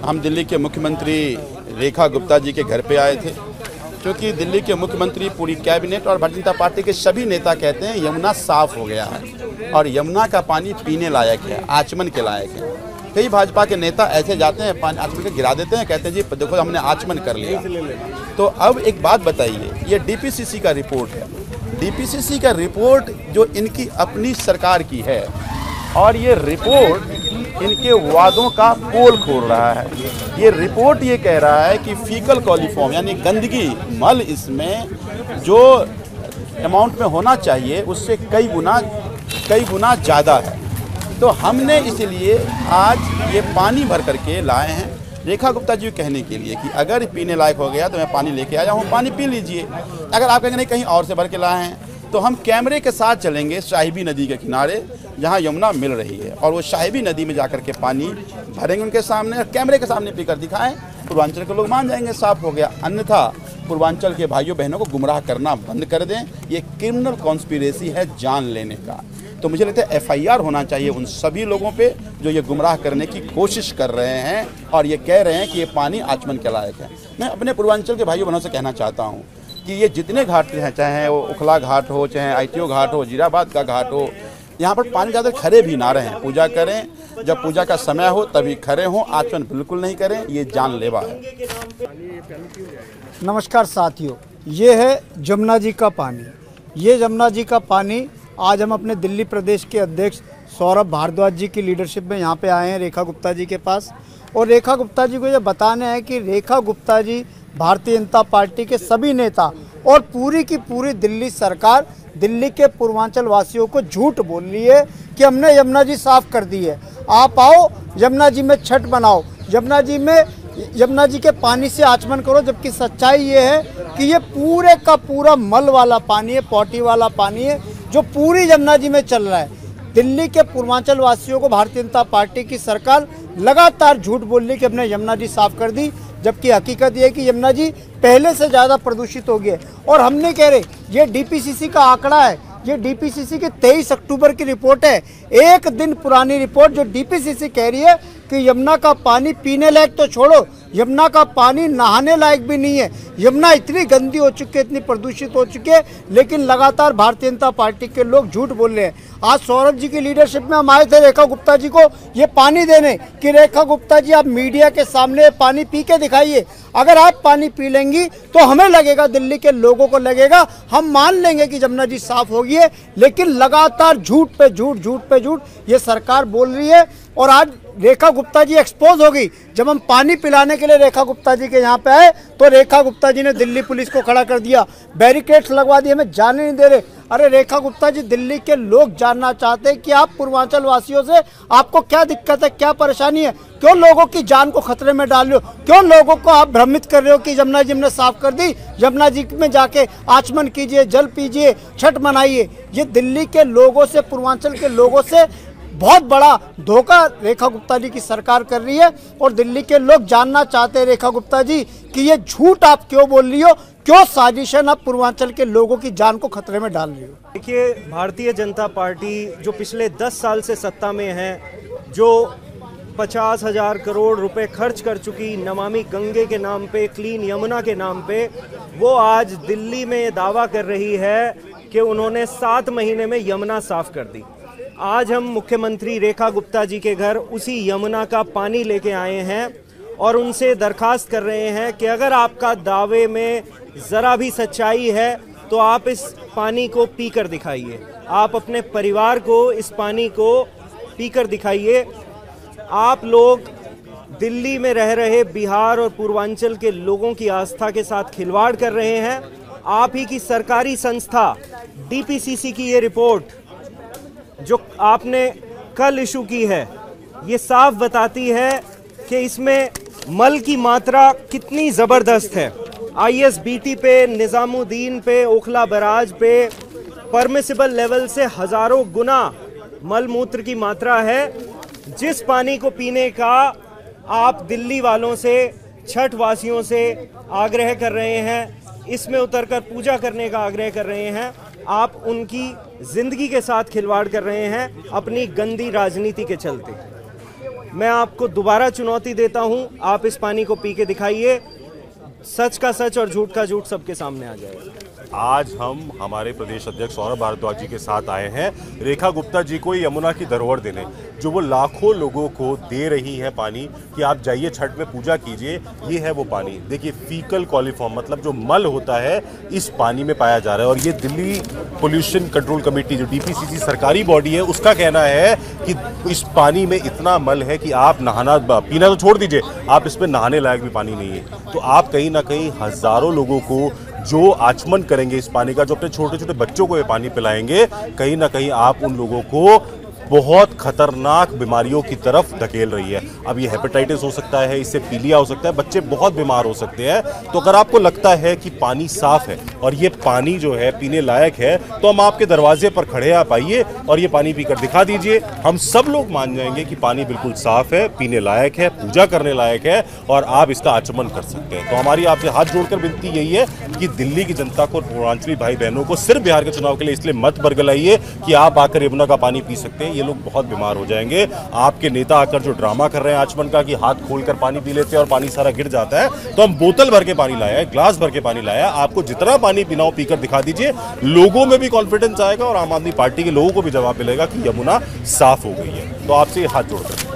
हम दिल्ली के मुख्यमंत्री रेखा गुप्ता जी के घर पे आए थे, क्योंकि दिल्ली के मुख्यमंत्री, पूरी कैबिनेट और भारतीय जनता पार्टी के सभी नेता कहते हैं यमुना साफ हो गया है और यमुना का पानी पीने लायक है, आचमन के लायक है। कई भाजपा के नेता ऐसे जाते हैं, पानी आचमन के गिरा देते हैं, कहते हैं जी देखो हमने आचमन कर लिया। तो अब एक बात बताइए, ये डीपीसीसी का रिपोर्ट है, डीपीसीसी का रिपोर्ट जो इनकी अपनी सरकार की है, और ये रिपोर्ट इनके वादों का पोल खोल रहा है। ये रिपोर्ट ये कह रहा है कि फीकल कॉलीफॉर्म यानी गंदगी, मल इसमें जो अमाउंट में होना चाहिए उससे कई गुना ज़्यादा है। तो हमने इसलिए आज ये पानी भर करके लाए हैं रेखा गुप्ता जी कहने के लिए कि अगर पीने लायक हो गया तो मैं पानी लेके आया हूँ, पानी पी लीजिए। अगर आप कहेंगे नहीं कहीं और से भर के लाए हैं, तो हम कैमरे के साथ चलेंगे साहिबी नदी के किनारे जहाँ यमुना मिल रही है, और वो साहिबी नदी में जाकर के पानी भरेंगे उनके सामने और कैमरे के सामने पीकर दिखाएं। पूर्वांचल के लोग मान जाएंगे साफ हो गया। अन्यथा पूर्वांचल के भाइयों बहनों को गुमराह करना बंद कर दें। ये क्रिमिनल कॉन्स्पिरेसी है जान लेने का। तो मुझे लगता है FIR होना चाहिए उन सभी लोगों पे जो ये गुमराह करने की कोशिश कर रहे हैं और ये कह रहे हैं कि ये पानी आचमन के लायक है। मैं अपने पूर्वांचल के भाइयों बहनों से कहना चाहता हूँ कि ये जितने घाट हैं, चाहे वो उखला घाट हो, चाहे ITO घाट हो, जीराबाद का घाट हो, यहाँ पर पानी ज़्यादा खड़े भी ना रहें। पूजा करें, जब पूजा का समय हो तभी खड़े हों, आचमन बिल्कुल नहीं करें, ये जानलेवा है। नमस्कार साथियों, ये है जमुना जी का पानी। ये जमुना जी का पानी आज हम अपने दिल्ली प्रदेश के अध्यक्ष सौरभ भारद्वाज जी की लीडरशिप में यहाँ पे आए हैं रेखा गुप्ता जी के पास, और रेखा गुप्ता जी को ये बताना है कि रेखा गुप्ता जी भारतीय जनता पार्टी के सभी नेता और पूरी की पूरी दिल्ली सरकार दिल्ली के पूर्वांचल वासियों को झूठ बोल रही है कि हमने यमुना जी साफ कर दी है। आप आओ यमुना जी में छठ बनाओ, यमुना जी के पानी से आचमन करो, जबकि सच्चाई ये है कि ये पूरे का पूरा मल वाला पानी है, पॉटी वाला पानी है जो पूरी यमुना जी में चल रहा है। दिल्ली के पूर्वांचल वासियों को भारतीय जनता पार्टी की सरकार लगातार झूठ बोल रही कि हमने यमुना जी साफ कर दी, जबकि हकीकत ये है कि यमुना जी पहले से ज़्यादा प्रदूषित हो गई है। और हम नहीं कह रहे, ये डीपीसीसी का आंकड़ा है, ये डीपीसीसी की 23 अक्टूबर की रिपोर्ट है, एक दिन पुरानी रिपोर्ट, जो डीपीसीसी कह रही है कि यमुना का पानी पीने लायक तो छोड़ो, यमुना का पानी नहाने लायक भी नहीं है। यमुना इतनी गंदी हो चुकी है, इतनी प्रदूषित हो चुकी है, लेकिन लगातार भारतीय जनता पार्टी के लोग झूठ बोल रहे हैं। आज सौरभ जी की लीडरशिप में हम आए थे रेखा गुप्ता जी को ये पानी देने कि रेखा गुप्ता जी आप मीडिया के सामने पानी पी के दिखाइए। अगर आप पानी पी लेंगी तो हमें लगेगा, दिल्ली के लोगों को लगेगा, हम मान लेंगे कि यमुना जी साफ होगी है। लेकिन लगातार झूठ पे झूठ ये सरकार बोल रही है। और आज रेखा गुप्ता जी एक्सपोज हो गई। जब हम पानी पिलाने के लिए रेखा गुप्ता जी के यहाँ पे आए तो रेखा गुप्ता जी ने दिल्ली पुलिस को खड़ा कर दिया, बैरिकेड्स लगवा दिए, हमें जाने नहीं दे रहे। अरे रेखा गुप्ता जी, दिल्ली के लोग जानना चाहते हैं कि आप पूर्वांचल वासियों से आपको क्या दिक्कत है, क्या परेशानी है, क्यों लोगों की जान को खतरे में डाल रहे हो, क्यों लोगों को आप भ्रमित कर रहे हो कि यमुना जी हमने साफ कर दी, यमुना जी में जाके आचमन कीजिए, जल पीजिए, छठ मनाइए। ये दिल्ली के लोगों से, पूर्वांचल के लोगों से बहुत बड़ा धोखा रेखा गुप्ता जी की सरकार कर रही है। और दिल्ली के लोग जानना चाहते हैं रेखा गुप्ता जी कि ये झूठ आप क्यों बोल रही हो, क्यों साजिशन आप पूर्वांचल के लोगों की जान को खतरे में डाल रही हो। देखिए, भारतीय जनता पार्टी जो पिछले 10 साल से सत्ता में है, जो 50,000 करोड़ रुपए खर्च कर चुकी नमामि गंगे के नाम पे, क्लीन यमुना के नाम पे, वो आज दिल्ली में दावा कर रही है कि उन्होंने 7 महीने में यमुना साफ कर दी। आज हम मुख्यमंत्री रेखा गुप्ता जी के घर उसी यमुना का पानी लेके आए हैं और उनसे दरखास्त कर रहे हैं कि अगर आपका दावे में ज़रा भी सच्चाई है तो आप इस पानी को पीकर दिखाइए, आप अपने परिवार को इस पानी को पीकर दिखाइए। आप लोग दिल्ली में रह रहे बिहार और पूर्वांचल के लोगों की आस्था के साथ खिलवाड़ कर रहे हैं। आप ही की सरकारी संस्था डीपीसीसी की ये रिपोर्ट जो आपने कल इशू की है, ये साफ बताती है कि इसमें मल की मात्रा कितनी ज़बरदस्त है। ISBT पे, निज़ामुद्दीन पे, ओखला बराज पे परमिसिबल लेवल से हज़ारों गुना मल मूत्र की मात्रा है। जिस पानी को पीने का आप दिल्ली वालों से, छठ वासियों से आग्रह कर रहे हैं, इसमें उतरकर पूजा करने का आग्रह कर रहे हैं, आप उनकी जिंदगी के साथ खिलवाड़ कर रहे हैं अपनी गंदी राजनीति के चलते। मैं आपको दोबारा चुनौती देता हूं, आप इस पानी को पी के दिखाइए, सच का सच और झूठ का झूठ सबके सामने आ जाएगा। आज हम हमारे प्रदेश अध्यक्ष सौरभ भारद्वाज जी के साथ आए हैं रेखा गुप्ता जी को यमुना की धरोहर देने, जो वो लाखों लोगों को दे रही है पानी कि आप जाइए छठ में पूजा कीजिए। ये है वो पानी, देखिए फीकल कॉलीफॉर्म, मतलब जो मल होता है इस पानी में पाया जा रहा है। और ये दिल्ली पोल्यूशन कंट्रोल कमेटी जो DPCC सरकारी बॉडी है, उसका कहना है कि इस पानी में इतना मल है कि आप नहाना पीना तो छोड़ दीजिए, आप इसमें नहाने लायक भी पानी नहीं है। तो आप कहीं ना कहीं हजारों लोगों को जो आचमन करेंगे इस पानी का, जो अपने छोटे छोटे बच्चों को ये पानी पिलाएंगे, कहीं ना कहीं आप उन लोगों को बहुत खतरनाक बीमारियों की तरफ धकेल रही है। अब ये हेपेटाइटिस हो सकता है, इससे पीलिया हो सकता है, बच्चे बहुत बीमार हो सकते हैं। तो अगर आपको लगता है कि पानी साफ है और ये पानी जो है पीने लायक है, तो हम आपके दरवाजे पर खड़े हैं, आप आइए और ये पानी पीकर दिखा दीजिए। हम सब लोग मान जाएंगे कि पानी बिल्कुल साफ है, पीने लायक है, पूजा करने लायक है और आप इसका आचमन कर सकते हैं। तो हमारी आपसे हाथ जोड़कर विनती यही है कि दिल्ली की जनता को, पूर्वांचली भाई बहनों को सिर्फ बिहार के चुनाव के लिए इसलिए मत बरगलाइए कि आप आकर यमुना का पानी पी सकते हैं। ये लोग बहुत बीमार हो जाएंगे। आपके नेता आकर जो ड्रामा कर रहे हैं आचमन का कि हाथ खोलकर पानी पी लेते हैं और पानी सारा गिर जाता है, तो हम बोतल भर के पानी लाया है, ग्लास भर के पानी लाया है। आपको जितना पानी पीना हो पीकर दिखा दीजिए, लोगों में भी कॉन्फिडेंस आएगा और आम आदमी पार्टी के लोगों को भी जवाब मिलेगा कि यमुना साफ हो गई है। तो आपसे हाथ जोड़कर